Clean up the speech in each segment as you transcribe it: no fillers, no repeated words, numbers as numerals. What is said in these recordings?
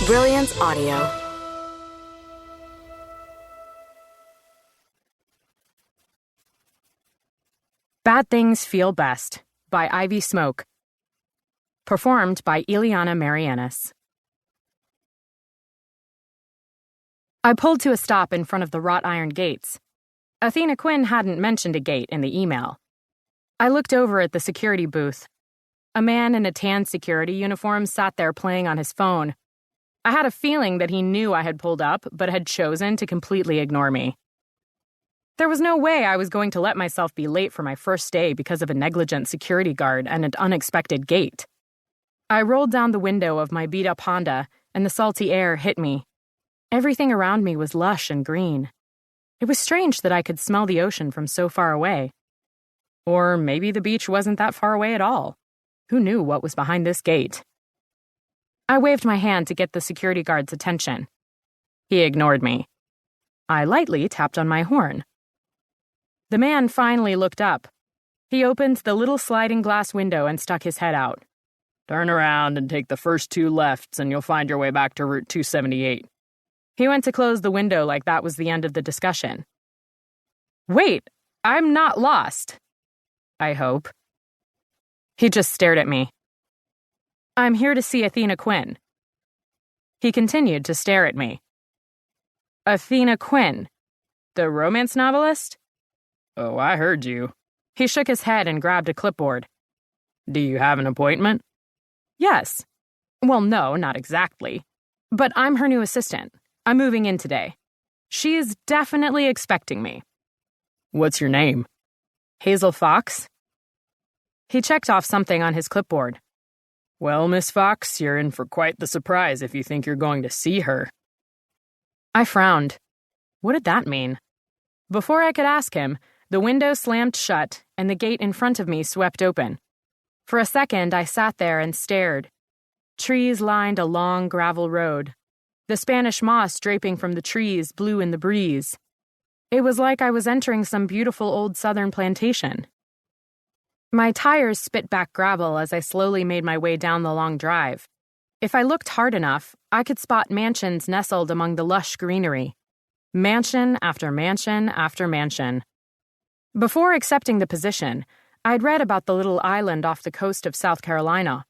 Brilliance Audio. Bad Things Feel Best by Ivy Smoak. Performed by Ileana Marianis. I pulled to a stop in front of the wrought iron gates. Athena Quinn hadn't mentioned a gate in the email. I looked over at the security booth. A man in a tan security uniform sat there playing on his phone. I had a feeling that he knew I had pulled up, but had chosen to completely ignore me. There was no way I was going to let myself be late for my first day because of a negligent security guard and an unexpected gate. I rolled down the window of my beat-up Honda, and the salty air hit me. Everything around me was lush and green. It was strange that I could smell the ocean from so far away. Or maybe the beach wasn't that far away at all. Who knew what was behind this gate? I waved my hand to get the security guard's attention. He ignored me. I lightly tapped on my horn. The man finally looked up. He opened the little sliding glass window and stuck his head out. "Turn around and take the first 2 lefts and you'll find your way back to Route 278. He went to close the window like that was the end of the discussion. Wait, I'm not lost. I hope. He just stared at me. I'm here to see Athena Quinn. He continued to stare at me. Athena Quinn, the romance novelist? Oh, I heard you. He shook his head and grabbed a clipboard. Do you have an appointment? Yes. Well, no, not exactly. But I'm her new assistant. I'm moving in today. She is definitely expecting me. What's your name? Hazel Fox. He checked off something on his clipboard. Well, Miss Fox, you're in for quite the surprise if you think you're going to see her. I frowned. What did that mean? Before I could ask him, the window slammed shut and the gate in front of me swept open. For a second, I sat there and stared. Trees lined a long gravel road. The Spanish moss draping from the trees blew in the breeze. It was like I was entering some beautiful old southern plantation. My tires spit back gravel as I slowly made my way down the long drive. If I looked hard enough, I could spot mansions nestled among the lush greenery. Mansion after mansion after mansion. Before accepting the position, I'd read about the little island off the coast of South Carolina.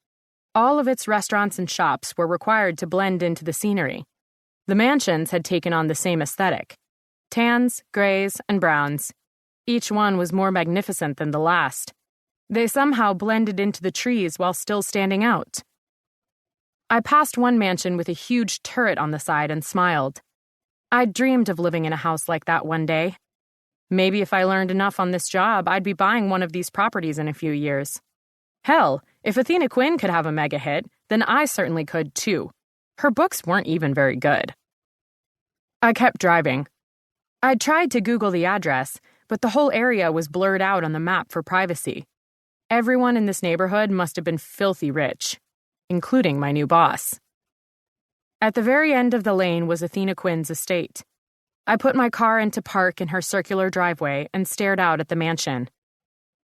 All of its restaurants and shops were required to blend into the scenery. The mansions had taken on the same aesthetic. Tans, grays, and browns. Each one was more magnificent than the last. They somehow blended into the trees while still standing out. I passed one mansion with a huge turret on the side and smiled. I'd dreamed of living in a house like that one day. Maybe if I learned enough on this job, I'd be buying one of these properties in a few years. Hell, if Athena Quinn could have a mega hit, then I certainly could too. Her books weren't even very good. I kept driving. I'd tried to Google the address, but the whole area was blurred out on the map for privacy. Everyone in this neighborhood must have been filthy rich, including my new boss. At the very end of the lane was Athena Quinn's estate. I put my car into park in her circular driveway and stared out at the mansion.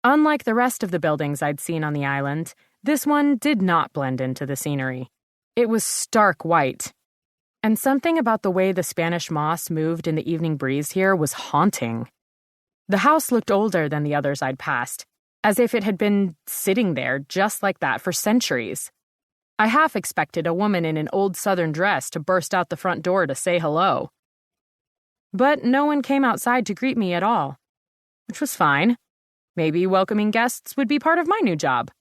Unlike the rest of the buildings I'd seen on the island, this one did not blend into the scenery. It was stark white. And something about the way the Spanish moss moved in the evening breeze here was haunting. The house looked older than the others I'd passed, as if it had been sitting there just like that for centuries. I half expected a woman in an old southern dress to burst out the front door to say hello. But no one came outside to greet me at all, which was fine. Maybe welcoming guests would be part of my new job.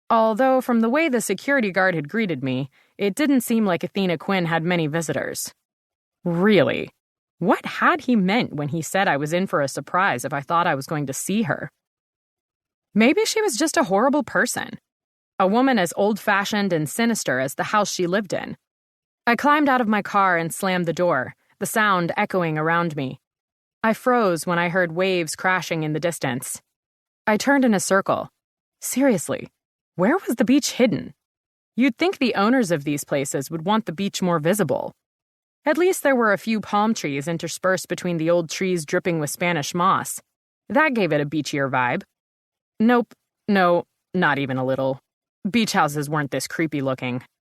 Although from the way the security guard had greeted me, it didn't seem like Athena Quinn had many visitors. Really, what had he meant when he said I was in for a surprise if I thought I was going to see her? Maybe she was just a horrible person. A woman as old-fashioned and sinister as the house she lived in. I climbed out of my car and slammed the door, the sound echoing around me. I froze when I heard waves crashing in the distance. I turned in a circle. Seriously, where was the beach hidden? You'd think the owners of these places would want the beach more visible. At least there were a few palm trees interspersed between the old trees dripping with Spanish moss. That gave it a beachier vibe. Nope, no, not even a little. Beach houses weren't this creepy looking.